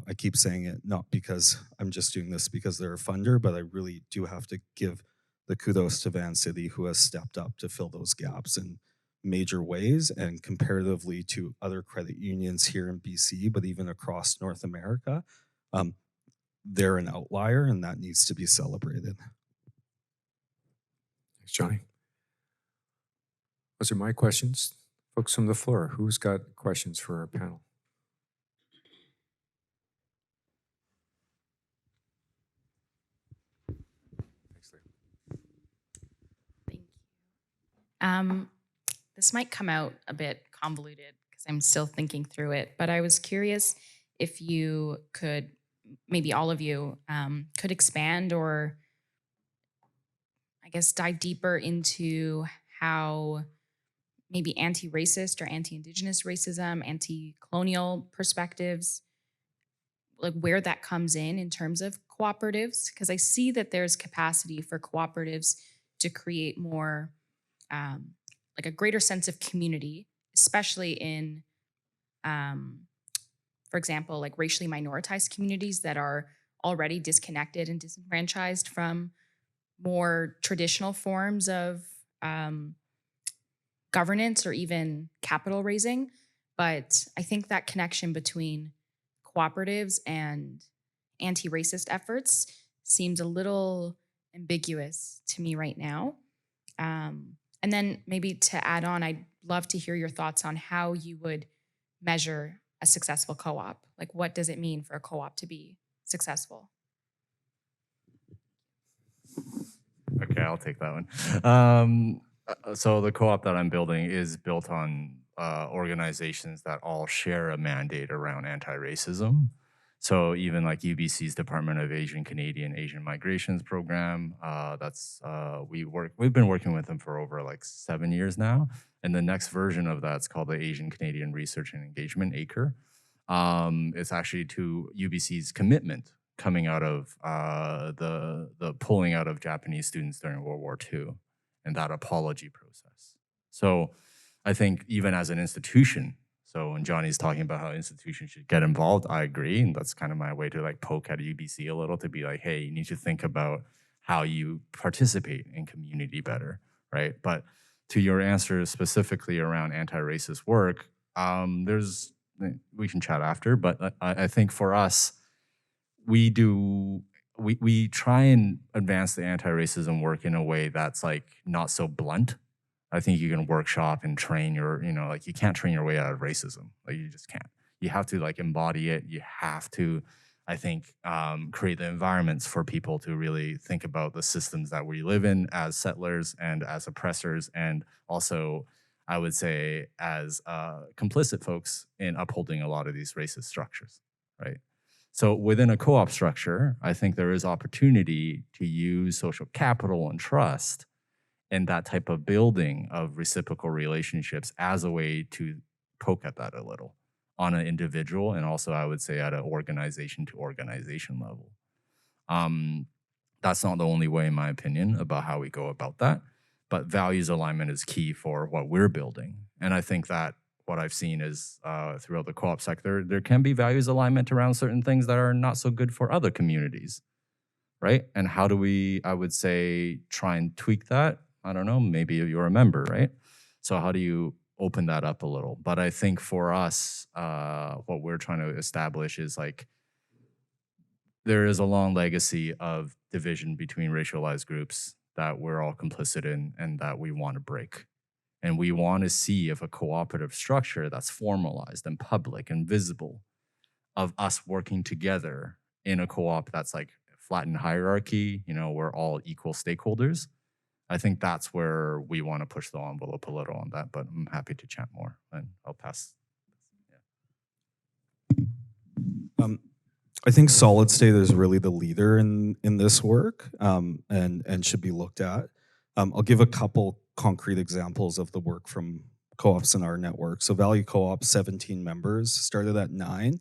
I keep saying it not because I'm just doing this because they're a funder, but I really do have to give the kudos to Vancity, who has stepped up to fill those gaps in major ways, and comparatively to other credit unions here in BC, but even across North America, they're an outlier, and that needs to be celebrated. Thanks, Johnny. Those are my questions. Folks from the floor, who's got questions for our panel? Thank you. This might come out a bit convoluted because I'm still thinking through it, but I was curious if you could, maybe all of you, could expand or I guess dive deeper into how maybe anti-racist or anti-Indigenous racism, anti-colonial perspectives, like where that comes in terms of cooperatives, because I see that there's capacity for cooperatives to create more, like a greater sense of community, especially in, for example, like racially minoritized communities that are already disconnected and disenfranchised from more traditional forms of governance or even capital raising. But I think that connection between cooperatives and anti-racist efforts seems a little ambiguous to me right now. And then maybe to add on, I'd love to hear your thoughts on how you would measure a successful co-op. Like, what does it mean for a co-op to be successful? Okay, I'll take that one. So the co-op that I'm building is built on organizations that all share a mandate around anti-racism. So even like UBC's Department of Asian Canadian Asian Migrations program, we've been working with them for over like 7 years now. And the next version of that's called the Asian Canadian Research and Engagement, ACRE. It's actually to UBC's commitment coming out of the pulling out of Japanese students during World War II and that apology process. So I think even as an institution, so when Johnny's talking about how institutions should get involved, I agree. And that's kind of my way to like poke at UBC a little, to be like, hey, you need to think about how you participate in community better, right? But to your answer specifically around anti-racist work, we can chat after, but I think for us, we try and advance the anti-racism work in a way that's like not so blunt. I think you can workshop and train like you can't train your way out of racism. Like you just can't. You have to like embody it. You have to, I think, create the environments for people to really think about the systems that we live in as settlers and as oppressors, and also, I would say, as complicit folks in upholding a lot of these racist structures, right? So within a co-op structure, I think there is opportunity to use social capital and trust and that type of building of reciprocal relationships as a way to poke at that a little on an individual and also, I would say, at an organization to organization level. That's not the only way, in my opinion, about how we go about that. But values alignment is key for what we're building. And I think that what I've seen is throughout the co-op sector, there can be values alignment around certain things that are not so good for other communities, right? And how do we, I would say, try and tweak that? I don't know, maybe you're a member, right? So how do you open that up a little? But I think for us, what we're trying to establish is like, there is a long legacy of division between racialized groups that we're all complicit in and that we want to break. And we want to see if a cooperative structure that's formalized and public and visible of us working together in a co-op that's like flattened hierarchy, you know, we're all equal stakeholders. I think that's where we want to push the envelope a little on that, but I'm happy to chat more and I'll pass. I think Solid State is really the leader in this work, and should be looked at. I'll give a couple concrete examples of the work from co-ops in our network. So Value Co-op, 17 members, started at 9,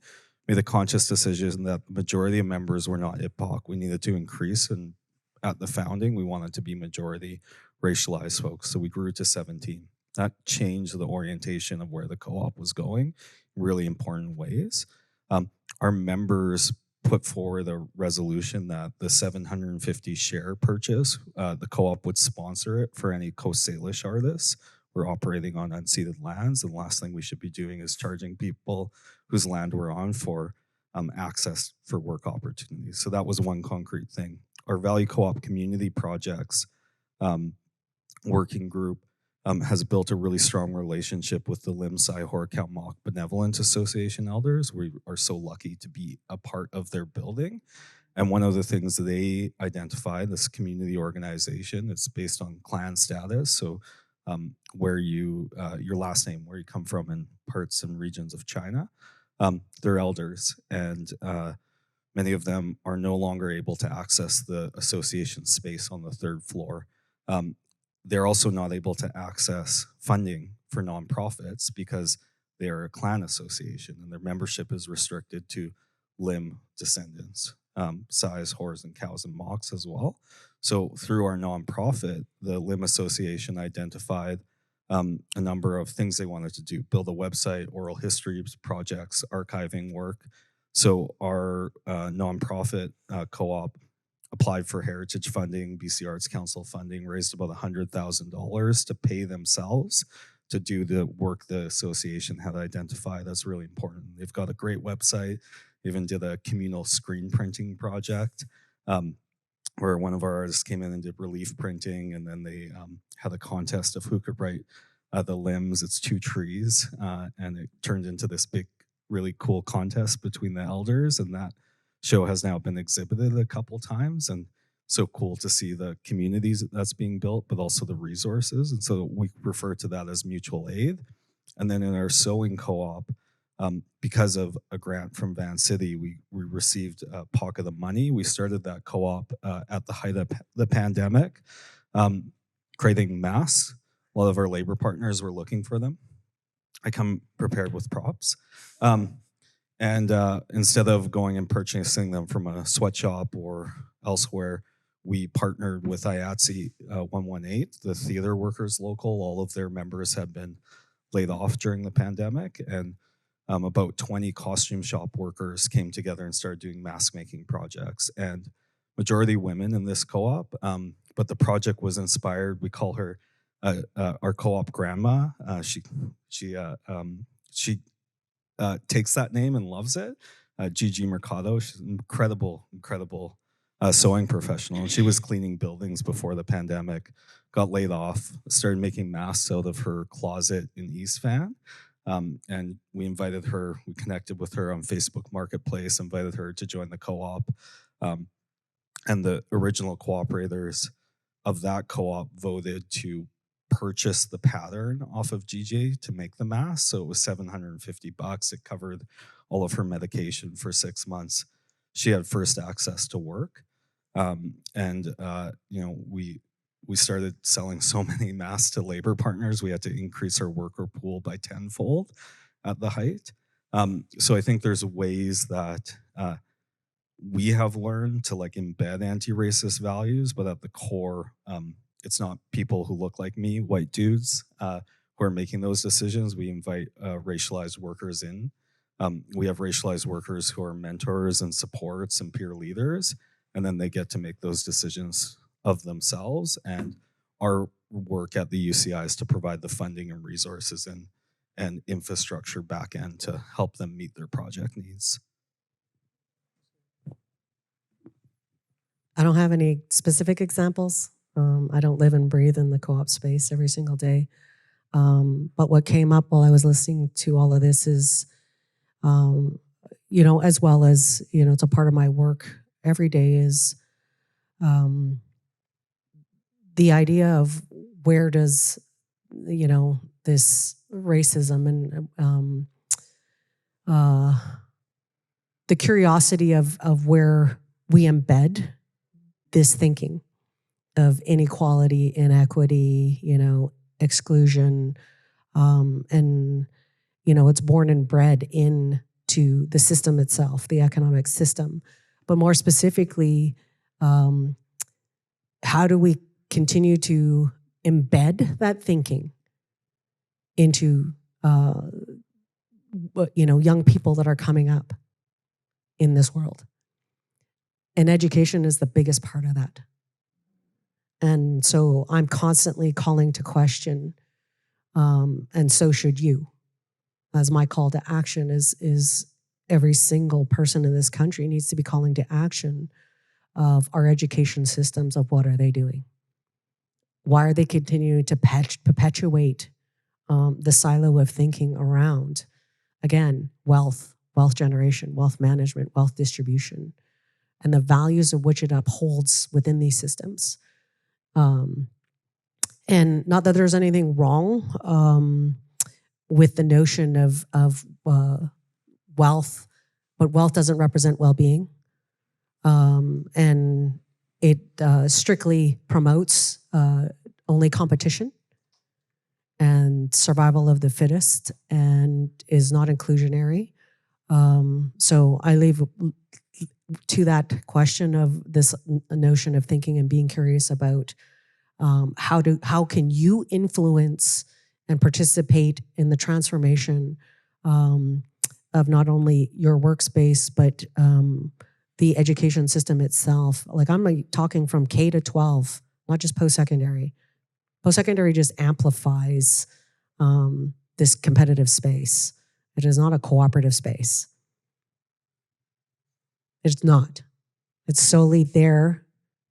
made a conscious decision that the majority of members were not IPOC. We needed to increase, and at the founding, we wanted to be majority racialized folks. So we grew to 17. That changed the orientation of where the co-op was going in really important ways. Our members put forward a resolution that the 750 share purchase, the co-op would sponsor it for any Coast Salish artists. We're operating on unceded lands, and the last thing we should be doing is charging people whose land we're on for access for work opportunities. So that was one concrete thing. Our Value Co-op community projects working group has built a really strong relationship with the Limsai Horkalmok Benevolent Association elders. We are so lucky to be a part of their building. And one of the things that they identified, this community organization, it's based on clan status. So where you, your last name, where you come from in parts and regions of China, they're elders. And many of them are no longer able to access the association space on the 3rd floor. They're also not able to access funding for nonprofits because they are a clan association and their membership is restricted to Lim descendants, SAIS, Hors, and Cows and Moks as well. So through our nonprofit, the Lim Association identified a number of things they wanted to do: build a website, oral history projects, archiving work. So our nonprofit co-op applied for heritage funding, BC Arts Council funding, raised about $100,000 to pay themselves to do the work the association had identified. That's really important. They've got a great website. They even did a communal screen printing project where one of our artists came in and did relief printing, and then they had a contest of who could write the limbs. It's 2 trees, and it turned into this big, really cool contest between the elders, and that show has now been exhibited a couple times, and so cool to see the communities that's being built, but also the resources. And so we refer to that as mutual aid. And then in our sewing co-op, because of a grant from Vancity, we received a pocket of money. We started that co-op at the height of the pandemic, creating masks. A lot of our labor partners were looking for them. I come prepared with props. And instead of going and purchasing them from a sweatshop or elsewhere, we partnered with IATSE 118, the theater workers local. All of their members had been laid off during the pandemic, and about 20 costume shop workers came together and started doing mask making projects. And majority women in this co-op, but the project was inspired. We call her our co-op grandma. She takes that name and loves it. Gigi Mercado, she's an incredible sewing professional. And she was cleaning buildings before the pandemic, got laid off, started making masks out of her closet in East Van. And we invited her, we connected with her on Facebook Marketplace, invited her to join the co-op. And the original cooperators of that co-op voted to purchase the pattern off of GJ to make the mask. So it was $750. It covered all of her medication for 6 months. She had first access to work. We started selling so many masks to labor partners. We had to increase our worker pool by 10-fold at the height. So I think there's ways that we have learned to like embed anti-racist values, but at the core, it's not people who look like me, white dudes, who are making those decisions. We invite racialized workers in. We have racialized workers who are mentors and supports and peer leaders, and then they get to make those decisions of themselves. And our work at the UCI is to provide the funding and resources and infrastructure back end to help them meet their project needs. I don't have any specific examples. I don't live and breathe in the co-op space every single day. But what came up while I was listening to all of this is, as well as, it's a part of my work every day is the idea of where does, this racism and the curiosity of where we embed this thinking of inequality, inequity, exclusion, and it's born and bred into the system itself, the economic system. But more specifically, how do we continue to embed that thinking into young people that are coming up in this world? And education is the biggest part of that. And so I'm constantly calling to question, and so should you. As my call to action is every single person in this country needs to be calling to action of our education systems, of what are they doing? Why are they continuing to perpetuate the silo of thinking around, again, wealth generation, wealth management, wealth distribution, and the values of which it upholds within these systems? And not that there's anything wrong with the notion of wealth, but wealth doesn't represent well-being. And it strictly promotes only competition and survival of the fittest, and is not inclusionary. So I leave to that question of this notion of thinking and being curious about how can you influence and participate in the transformation of not only your workspace, but the education system itself. Like, I'm talking from K to 12, not just post-secondary. Post-secondary just amplifies this competitive space. It is not a cooperative space. It's not. It's solely there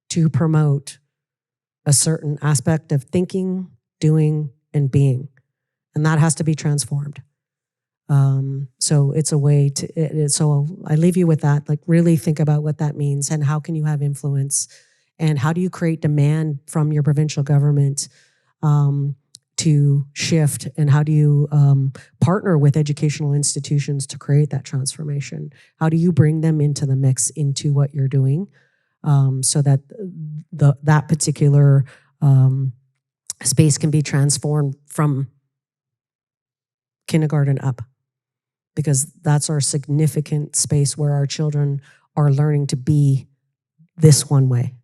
to promote a certain aspect of thinking, doing, and being. And that has to be transformed. So it's a way to, so I leave you with that, like, really think about what that means and how can you have influence, and how do you create demand from your provincial government to shift, and how do you partner with educational institutions to create that transformation? How do you bring them into the mix, into what you're doing, so that that particular space can be transformed from kindergarten up? Because that's our significant space where our children are learning to be this one way.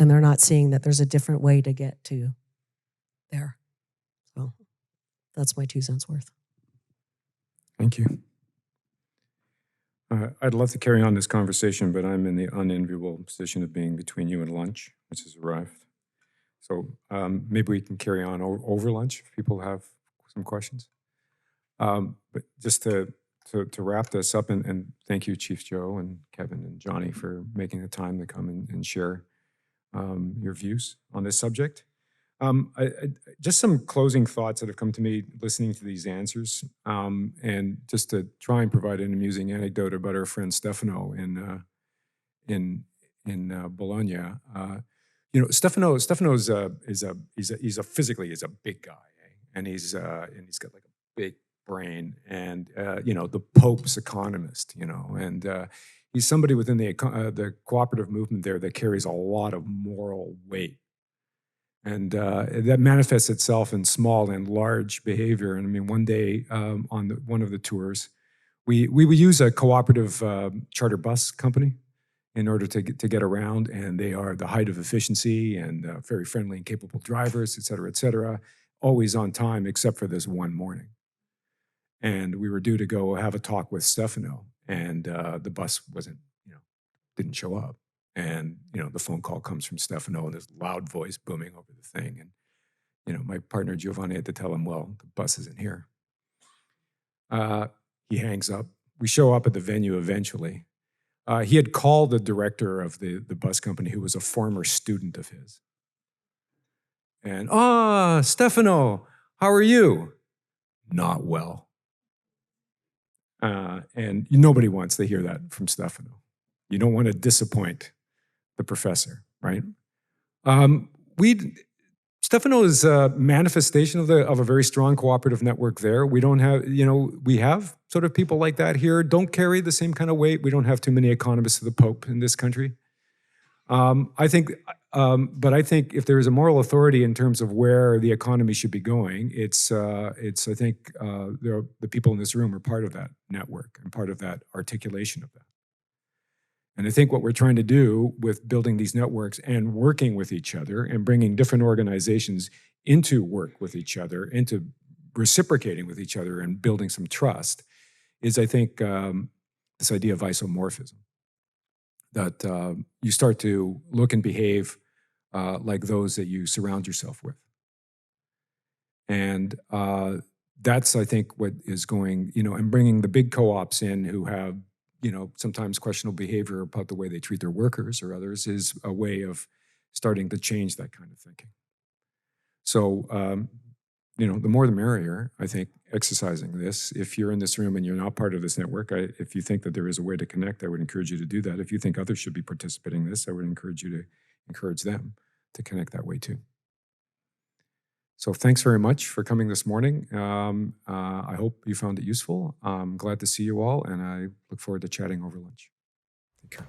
And they're not seeing that there's a different way to get to there. So that's my 2 cents worth. Thank you. I'd love to carry on this conversation, but I'm in the unenviable position of being between you and lunch, which has arrived. So maybe we can carry on over lunch if people have some questions. But just to wrap this up, and thank you, Chief Joe and Kevin and Johnny, for making the time to come and share your views on this subject. Just some closing thoughts that have come to me listening to these answers, and just to try and provide an amusing anecdote about our friend Stefano in Bologna. Stefano is physically a big guy, and he's got like a big brain, and the Pope's economist, and he's somebody within the cooperative movement there that carries a lot of moral weight. And that manifests itself in small and large behavior. And I mean, one day on one of the tours, we would use a cooperative charter bus company in order to get around, and they are the height of efficiency and very friendly and capable drivers, et cetera, always on time except for this one morning. And we were due to go have a talk with Stefano, and the bus didn't show up. And the phone call comes from Stefano, and this loud voice booming over the thing. And my partner Giovanni had to tell him, well, the bus isn't here. He hangs up. We show up at the venue eventually. He had called the director of the bus company, who was a former student of his. And, Stefano, how are you? Not well. And nobody wants to hear that from Stefano. You don't want to disappoint the professor, right? Stefano is a manifestation of a very strong cooperative network there. We don't have, we have sort of people like that here. Don't carry the same kind of weight. We don't have too many economists of the Pope in this country. But I think if there is a moral authority in terms of where the economy should be going, it's I think the people in this room are part of that network and part of that articulation of that. And I think what we're trying to do with building these networks and working with each other and bringing different organizations into work with each other, into reciprocating with each other and building some trust is, I think, this idea of isomorphism. That you start to look and behave like those that you surround yourself with. And that's, I think, what is going, and bringing the big co-ops in who have, sometimes questionable behavior about the way they treat their workers or others is a way of starting to change that kind of thinking. So, the more the merrier, I think, exercising this. If you're in this room and you're not part of this network, if you think that there is a way to connect, I would encourage you to do that. If you think others should be participating in this, I would encourage you to encourage them to connect that way too. So thanks very much for coming this morning. I hope you found it useful. I'm glad to see you all, and I look forward to chatting over lunch. Take care.